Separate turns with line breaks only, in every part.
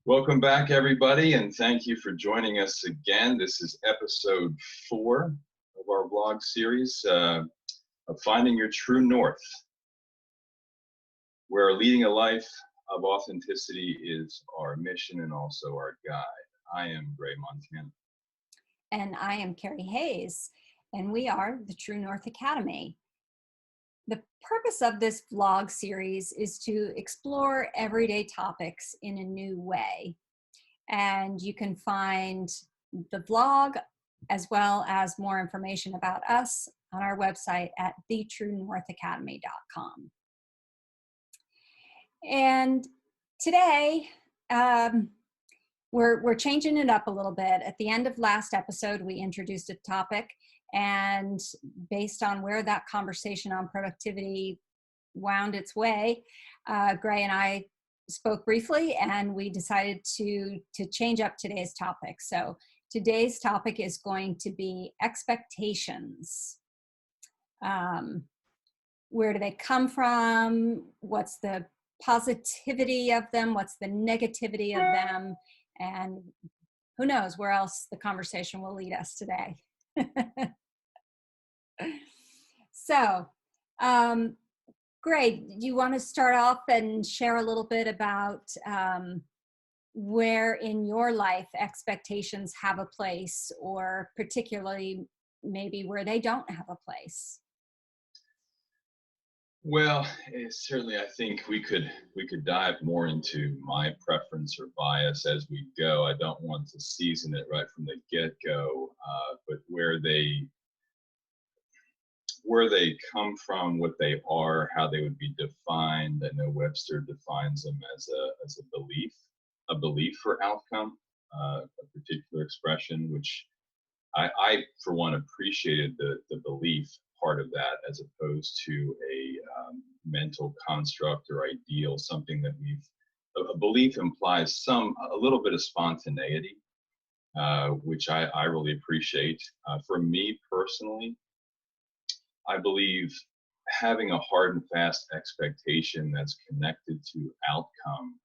Welcome back, everybody, and thank you for joining us again. This is episode 4 of our vlog series of Finding Your True North, where leading a life of authenticity is our mission and also our guide. I am Gray Montana.
And I am Carrie Hayes, and we are the True North Academy. The purpose of this vlog series is to explore everyday topics in a new way. And you can find the vlog as well as more information about us on our website at thetruenorthacademy.com. And today, we're changing it up a little bit. At the end of last episode, we introduced a topic, and based on where that conversation on productivity wound its way, Gray and I spoke briefly, and we decided to change up today's topic. So today's topic is going to be expectations. Where do they come from? What's the positivity of them? What's the negativity of them? And who knows where else the conversation will lead us today. So, Gray, do you want to start off and share a little bit about where in your life expectations have a place, or particularly maybe where they don't have a place?
Well, certainly I think we could dive more into my preference or bias as we go. I don't want to season it right from the get-go, but where they come from, what they are, how they would be defined. I know Webster defines them as a belief for outcome, a particular expression, which I for one appreciated the belief part of that, as opposed to a mental construct or ideal, something that a belief implies a little bit of spontaneity, which I really appreciate. For me personally, I believe having a hard and fast expectation that's connected to outcome,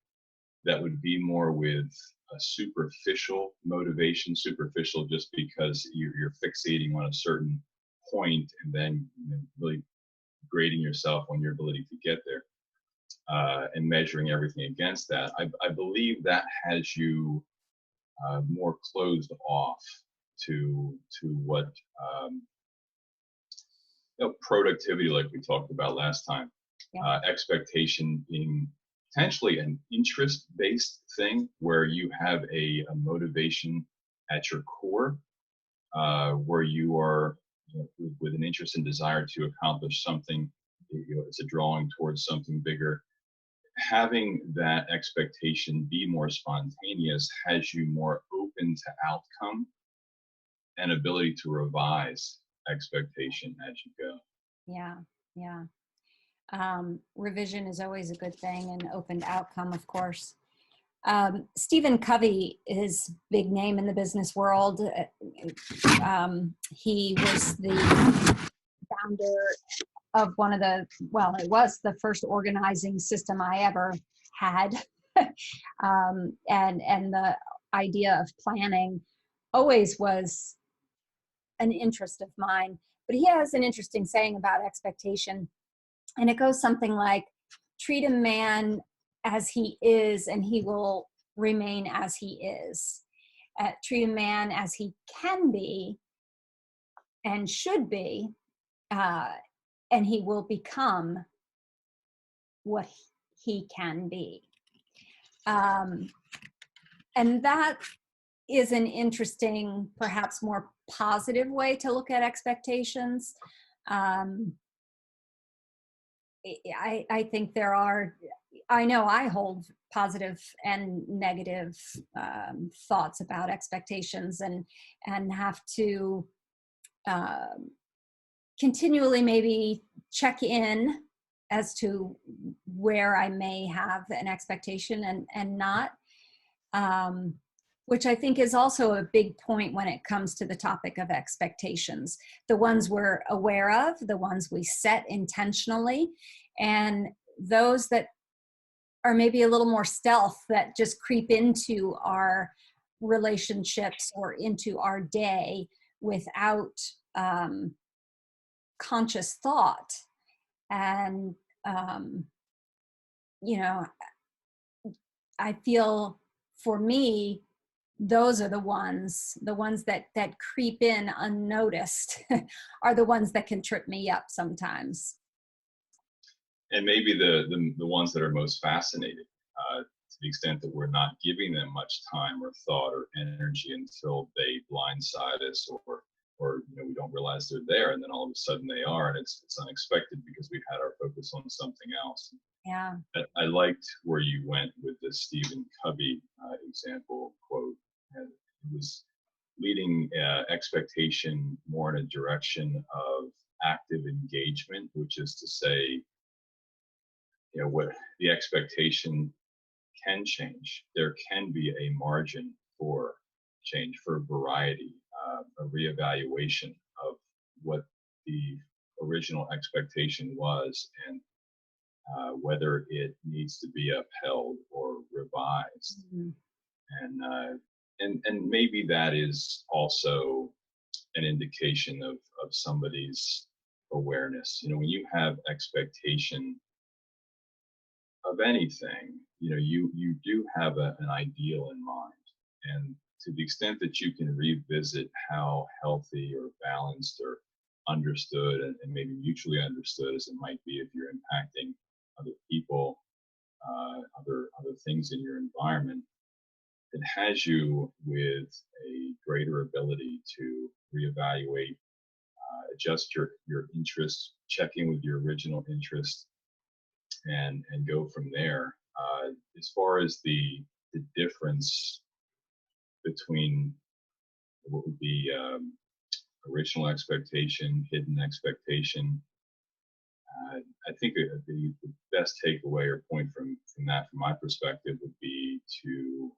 that would be more with a superficial motivation, superficial just because you're fixating on a certain point and then really grading yourself on your ability to get there, and measuring everything against that. I believe that has you more closed off to what productivity, like we talked about last time. Yeah. Expectation being potentially an interest-based thing, where you have a motivation at your core, where you are with an interest and desire to accomplish something. It's a drawing towards something bigger. Having that expectation be more spontaneous has you more open to outcome and ability to revise expectation as you go.
Yeah. Revision is always a good thing, and open to outcome, of course. Stephen Covey is big name in the business world. He was the founder of it was the first organizing system I ever had. And the idea of planning always was an interest of mine. But he has an interesting saying about expectation, and it goes something like, treat a man as he is and he will remain as he is. Treat a man as he can be and should be, and he will become what he can be. And that is an interesting, perhaps more positive way to look at expectations. I think I know I hold positive and negative thoughts about expectations, and have to continually maybe check in as to where I may have an expectation and not, which I think is also a big point when it comes to the topic of expectations. The ones we're aware of, the ones we set intentionally, and those that are maybe a little more stealth that just creep into our relationships or into our day without conscious thought. And, you know, I feel for me, those are the ones that creep in unnoticed are the ones that can trip me up sometimes.
And maybe the ones that are most fascinating, to the extent that we're not giving them much time or thought or energy until they blindside us, or we don't realize they're there, and then all of a sudden they are, and it's unexpected because we've had our focus on something else.
Yeah.
I liked where you went with the Stephen Covey example quote, and it was leading expectation more in a direction of active engagement, which is to say, what the expectation can change. There can be a margin for change, for variety, a reevaluation of what the original expectation was, and whether it needs to be upheld or revised.
Mm-hmm.
And maybe that is also an indication of somebody's awareness. When you have expectation of anything, you do have an ideal in mind. And to the extent that you can revisit how healthy or balanced or understood, and maybe mutually understood as it might be, if you're impacting other people, other things in your environment, it has you with a greater ability to reevaluate, adjust your interests, check in with your original interest, and go from there. As far as the difference between what would be original expectation, hidden expectation, I think the best takeaway or point from that, from my perspective, would be to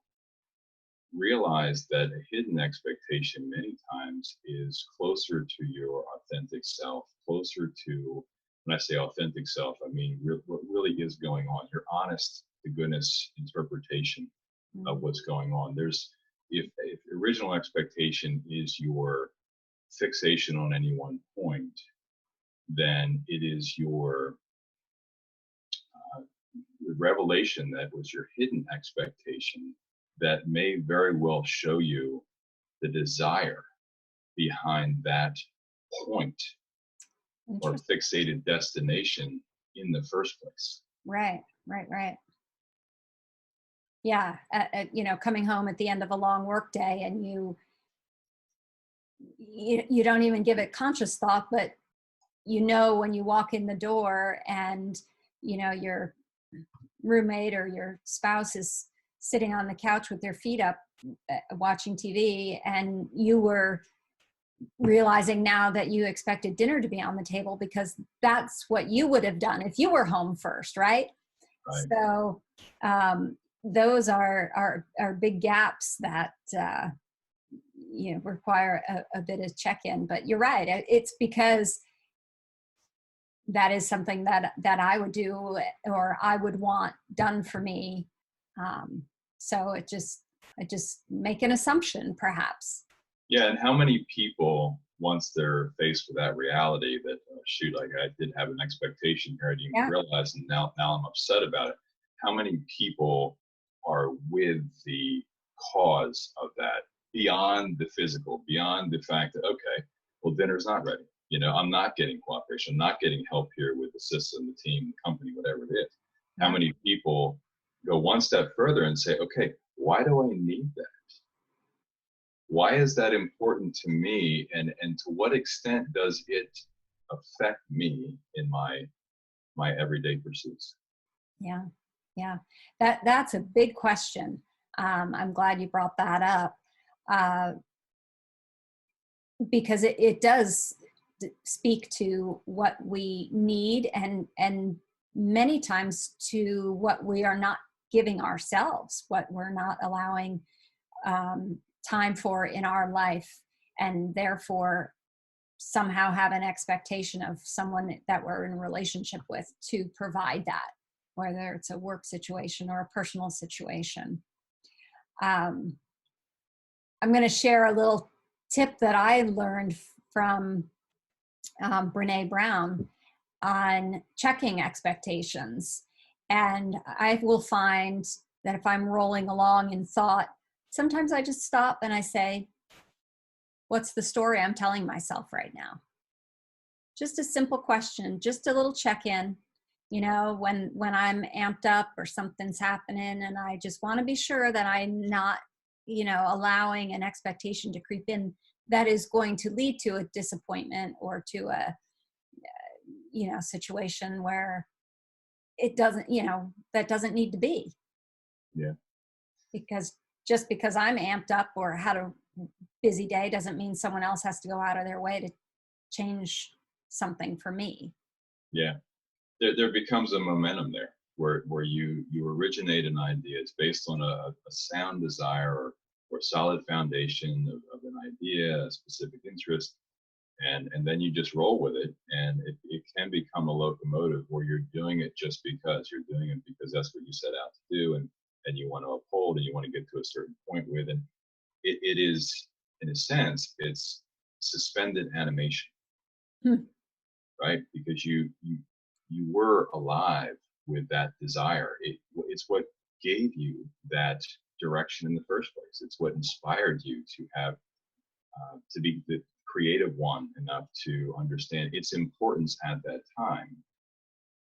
realize that a hidden expectation many times is closer to your authentic self, closer to, when I say authentic self, I mean what really is going on, your honest to goodness interpretation of what's going on. If original expectation is your fixation on any one point, then it is your revelation that was your hidden expectation that may very well show you the desire behind that point or fixated destination in the first place.
Right. Yeah. Coming home at the end of a long work day, and you don't even give it conscious thought, but when you walk in the door and your roommate or your spouse is sitting on the couch with their feet up, watching TV, and you were realizing now that you expected dinner to be on the table because that's what you would have done if you were home first, right? So those are big gaps that require a bit of check-in. But you're right, it's because that is something that I would do or I would want done for me. So I just make an assumption, perhaps.
Yeah, and how many people, once they're faced with that reality that, shoot, like I did have an expectation here, I didn't even realize, and now I'm upset about it. How many people are with the cause of that beyond the physical, beyond the fact that, okay, well, dinner's not ready. I'm not getting cooperation. I'm not getting help here with the system, the team, the company, whatever it is. How many people go one step further and say, okay, why do I need that? Why is that important to me? And to what extent does it affect me in my everyday pursuits?
Yeah. That's a big question. I'm glad you brought that up, because it does speak to what we need, and many times to what we are not giving ourselves, what we're not allowing time for in our life, and therefore somehow have an expectation of someone that we're in a relationship with to provide that. whether it's a work situation or a personal situation. Um, I'm going to share a little tip that I learned from Brene Brown on checking expectations. And I will find that if I'm rolling along in thought, sometimes I just stop and I say, what's the story I'm telling myself right now? Just a simple question, just a little check-in. You know, when I'm amped up or something's happening and I just want to be sure that I'm not, you know, allowing an expectation to creep in that is going to lead to a disappointment or to a, you know, situation where it doesn't, you know, that doesn't need to be.
Yeah.
Because just because I'm amped up or had a busy day doesn't mean someone else has to go out of their way to change something for me.
Yeah. There becomes a momentum there where you originate an idea. It's based on a sound desire or solid foundation of an idea, a specific interest, and then you just roll with it, and it can become a locomotive where you're doing it just because you're doing it because that's what you set out to do, and you want to uphold and you want to get to a certain point with, and it is, in a sense, it's suspended animation,
Hmm.
right? Because you were alive with that desire. It's what gave you that direction in the first place. It's what inspired you to have to be the creative one enough to understand its importance at that time.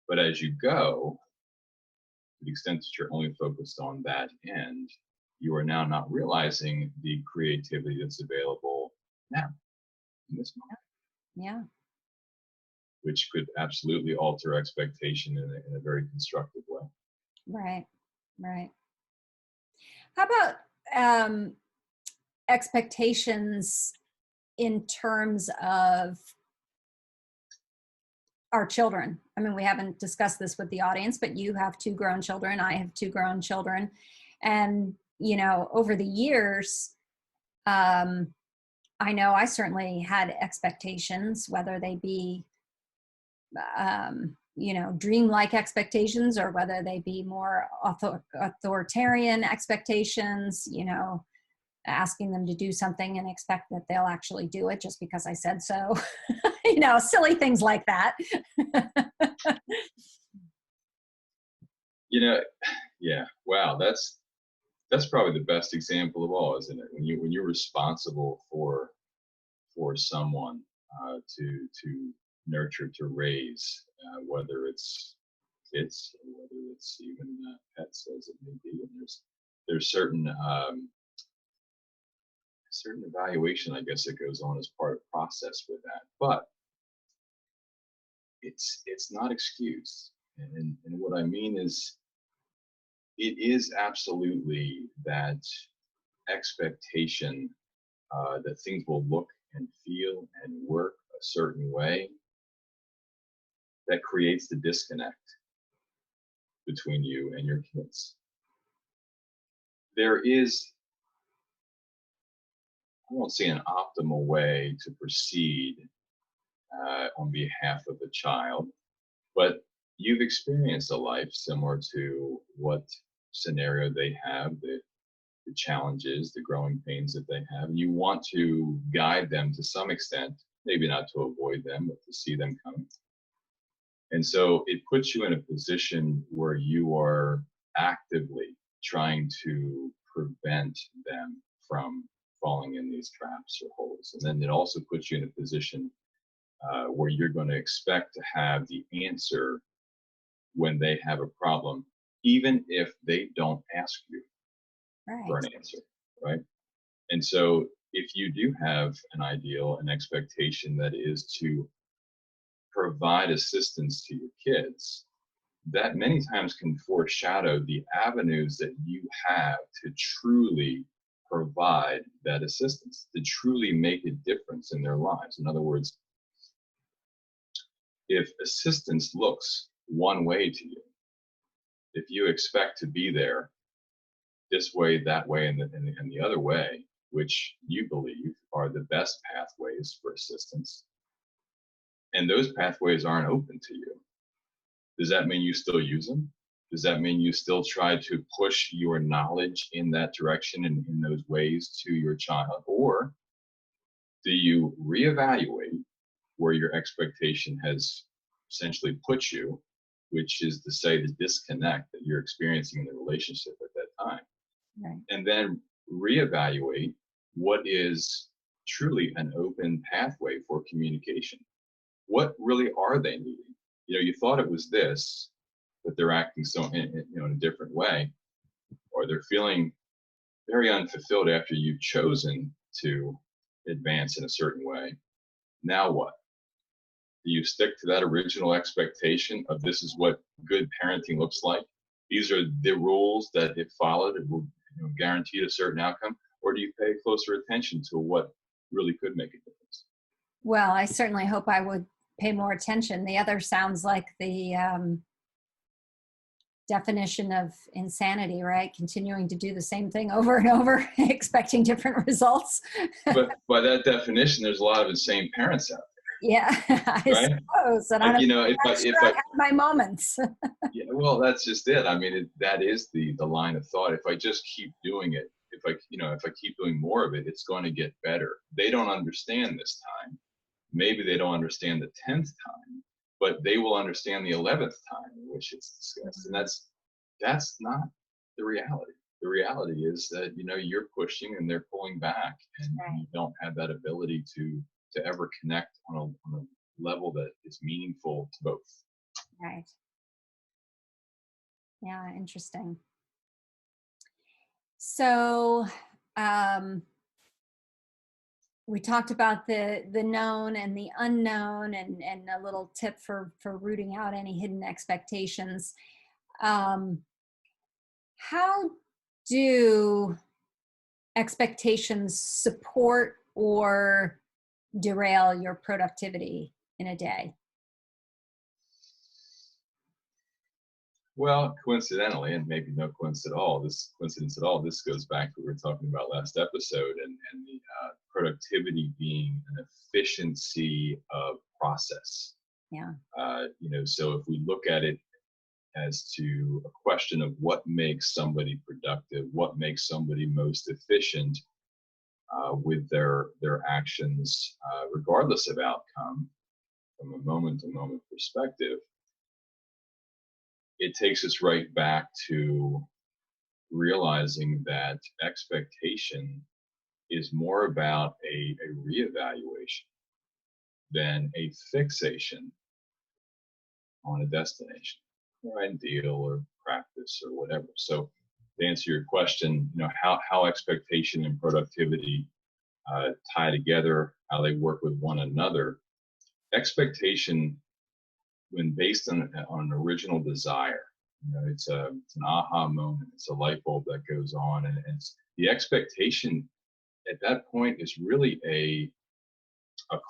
But as you go, to the extent that you're only focused on that end, you are now not realizing the creativity that's available now, in this moment,
Yeah.
which could absolutely alter expectation in a very constructive way.
Right. Right. How about expectations in terms of our children? I mean, we haven't discussed this with the audience, but you have two grown children. I have two grown children. And, you know, over the years, um, I know I certainly had expectations, whether they be, you know, dreamlike expectations or whether they be more authoritarian expectations, you know, asking them to do something and expect that they'll actually do it just because I said so. You know, silly things like that.
You know, yeah, wow, that's probably the best example of all, isn't it? When you're responsible for someone to nurture, to raise, whether it's kids or whether it's even pets, as it may be. And there's certain evaluation, I guess, that goes on as part of the process with that. But it's not excused. And what I mean is, it is absolutely that expectation that things will look and feel and work a certain way that creates the disconnect between you and your kids. There is, I won't say an optimal way to proceed on behalf of a child, but you've experienced a life similar to what scenario they have, the challenges, the growing pains that they have. And you want to guide them to some extent, maybe not to avoid them, but to see them coming. And so it puts you in a position where you are actively trying to prevent them from falling in these traps or holes. And then it also puts you in a position where you're going to expect to have the answer when they have a problem, even if they don't ask you for
Right.
an answer, right? And so if you do have an ideal, an expectation that is to provide assistance to your kids, that many times can foreshadow the avenues that you have to truly provide that assistance, to truly make a difference in their lives. In other words, if assistance looks one way to you, if you expect to be there this way, that way, and the other way, which you believe are the best pathways for assistance, and those pathways aren't open to you, does that mean you still use them? Does that mean you still try to push your knowledge in that direction and in those ways to your child? Or do you reevaluate where your expectation has essentially put you, which is to say the disconnect that you're experiencing in the relationship at that time,
Right.
and then reevaluate what is truly an open pathway for communication? What really are they needing? You thought it was this, but they're acting so in a different way, or they're feeling very unfulfilled after you've chosen to advance in a certain way. Now what? Do you stick to that original expectation of this is what good parenting looks like? These are the rules that, if followed, it will guarantee a certain outcome. Or do you pay closer attention to what really could make a difference?
Well, I certainly hope I would pay more attention. The other sounds like the definition of insanity, right? Continuing to do the same thing over and over, expecting different results.
But by that definition, there's a lot of insane parents out
Yeah, I
there, right?
suppose. And I'm
If
sure I
I,
have my moments.
yeah, well, that's just it. I mean, that is the line of thought. If I just keep doing it, if I keep doing more of it, it's going to get better. They don't understand this time. Maybe they don't understand the 10th time, but they will understand the 11th time in which it's discussed. And that's not the reality. The reality is that you're pushing and they're pulling back, and
Right.
you don't have that ability to ever connect on a level that is meaningful to both.
Right. Yeah, interesting. So, um, we talked about the known and the unknown, and a little tip for rooting out any hidden expectations. Um, how do expectations support or derail your productivity in a day?
Well, coincidentally, and maybe no coincidence at all, this goes back to what we were talking about last episode, and the productivity being an efficiency of process.
Yeah.
So if we look at it as to a question of what makes somebody productive, what makes somebody most efficient with their actions, regardless of outcome, from a moment to moment perspective, it takes us right back to realizing that expectation is more about a reevaluation than a fixation on a destination or ideal or practice or whatever. So to answer your question, how expectation and productivity tie together, how they work with one another. Expectation, when based on an original desire, it's an aha moment, it's a light bulb that goes on, and it's the expectation at that point is really a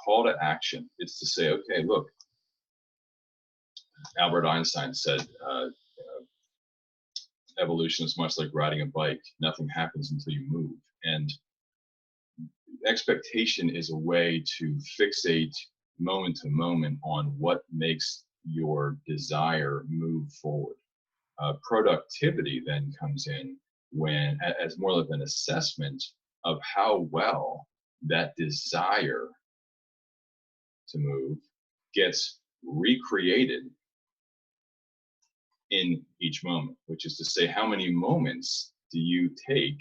call to action. It's to say, okay, look, Albert Einstein said, evolution is much like riding a bike. Nothing happens until you move. And expectation is a way to fixate moment to moment on what makes your desire move forward. Productivity then comes in when, as more of an assessment of how well that desire to move gets recreated in each moment, which is to say, how many moments do you take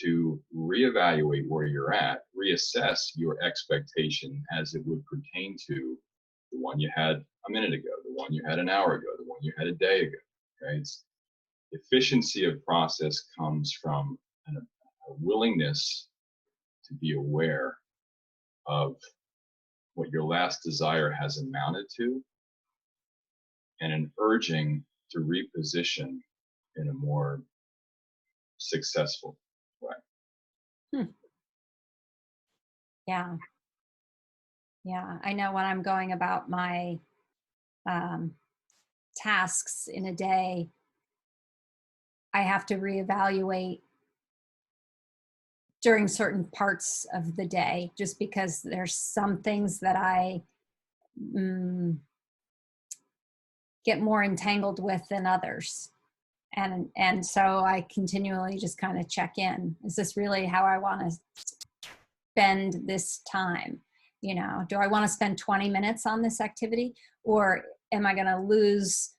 to reevaluate where you're at, reassess your expectation as it would pertain to the one you had a minute ago, the one you had an hour ago, the one you had a day ago. Okay? It's efficiency of process comes from a willingness to be aware of what your last desire has amounted to, and an urging to reposition in a more successful way.
Hmm. Yeah. Yeah. I know when I'm going about my um, tasks in a day, I have to reevaluate during certain parts of the day, just because there's some things that I get more entangled with than others. And so I continually just kind of check in. Is this really how I want to spend this time? You know, do I want to spend 20 minutes on this activity, or am I going to lose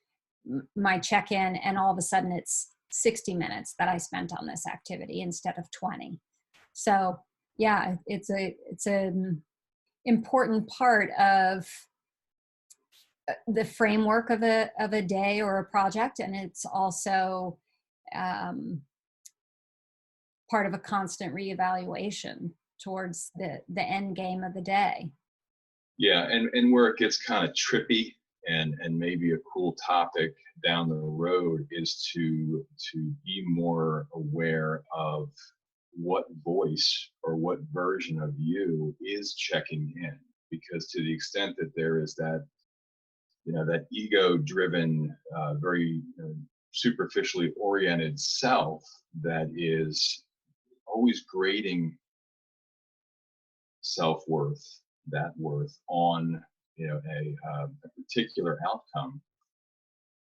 my check-in and all of a sudden it's 60 minutes that I spent on this activity instead of 20? So yeah, it's an important part of the framework of a day or a project, and it's also um, part of a constant reevaluation towards the end game of the day.
Yeah, and where it gets kind of trippy and maybe a cool topic down the road is to be more aware of what voice or what version of you is checking in, because to the extent that there is that, you know, that ego driven, very superficially oriented self that is always grading self-worth, that worth on, you know, a particular outcome,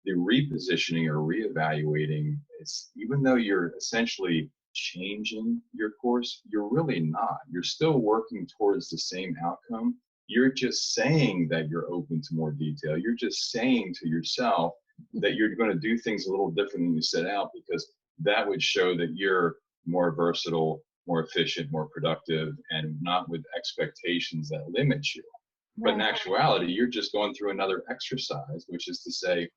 the repositioning or reevaluating is, even though you're essentially changing your course, you're really not. You're still working towards the same outcome. You're just saying that you're open to more detail. You're just saying to yourself that you're going to do things a little different than you set out, because that would show that you're more versatile, more efficient, more productive, and not with expectations that limit you. But in
Right.
actuality, you're just going through another exercise, which is to say,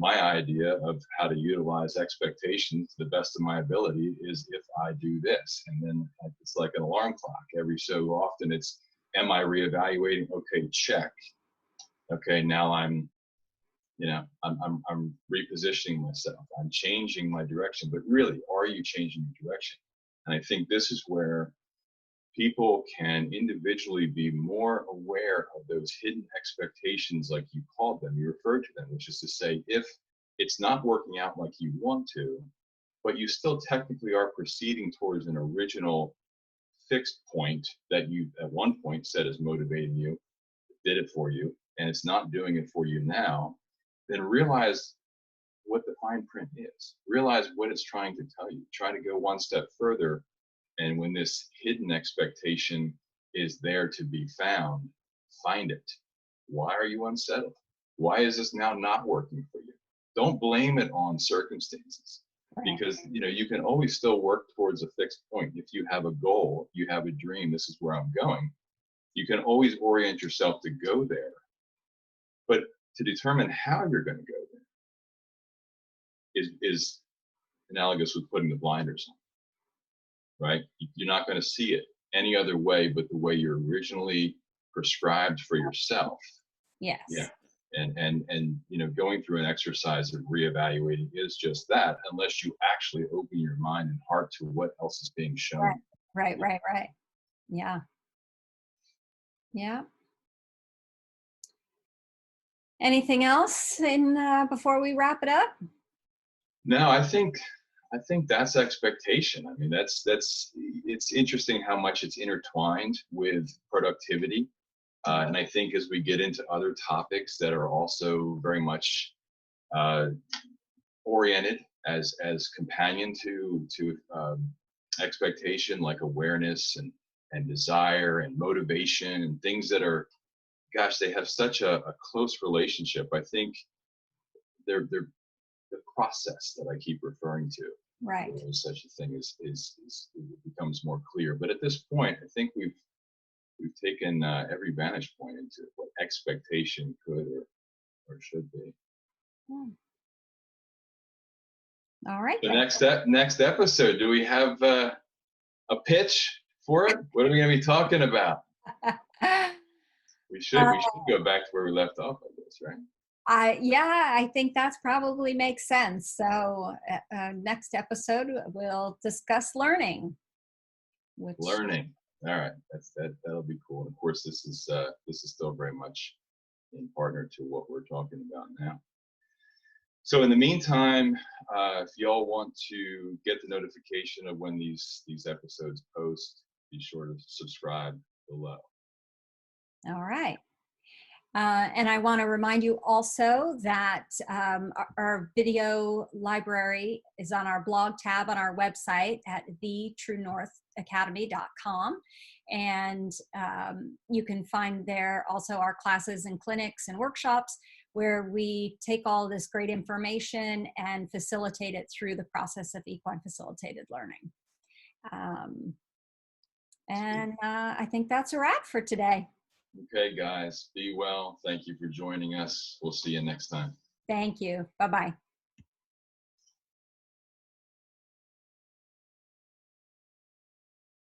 my idea of how to utilize expectations to the best of my ability is if I do this. And then it's like an alarm clock. Every so often it's, am I reevaluating? Okay, check. Okay, now I'm, you know, I'm repositioning myself. I'm changing my direction. But really, are you changing your direction? And I think this is where people can individually be more aware of those hidden expectations, like you called them, you referred to them, which is to say, if it's not working out like you want to, but you still technically are proceeding towards an original fixed point that you at one point said is motivating you, did it for you, and it's not doing it for you now, then realize what the fine print is. Realize what it's trying to tell you. Try to go one step further. And when this hidden expectation is there to be found, find it. Why are you unsettled? Why is this now not working for you? Don't blame it on circumstances,
Right.
because you know you can always still work towards a fixed point. If you have a goal, you have a dream, this is where I'm going, you can always orient yourself to go there. But to determine how you're going to go there is analogous with putting the blinders on, right? You're not going to see it any other way but the way you're originally prescribed for yourself. Yeah.
Yes.
And you know, going through an exercise of reevaluating is just that, unless you actually open your mind and heart to what else is being
Right.
shown.
Right. Right. Right. Yeah. Yeah. Anything else in before we wrap it up?
No, I think that's expectation. I mean, that's it's interesting how much it's intertwined with productivity. And I think as we get into other topics that are also very much uh, oriented as companion to expectation, like awareness and desire and motivation and things that are, gosh, they have such a close relationship. I think they're the process that I keep referring to.
Right.
There's such a thing is it becomes more clear. But at this point, I think we've taken every vantage point into what expectation could or should be.
Hmm. All right.
The
Then.
next episode, do we have a pitch for it? What are we going to be talking about? We should go back to where we left off, I guess, right?
Yeah, I think that's probably makes sense. So next episode we'll discuss learning.
Learning. All right, that'll be cool. And of course, this is still very much in partner to what we're talking about now. So in the meantime, if y'all want to get the notification of when these episodes post, be sure to subscribe below.
All right. And I want to remind you also that our video library is on our blog tab on our website at thetruenorthacademy.com. And you can find there also our classes and clinics and workshops where we take all this great information and facilitate it through the process of equine facilitated learning. I think that's a wrap for today.
Okay, guys, be well. Thank you for joining us. We'll see you next time.
Thank you. Bye-bye.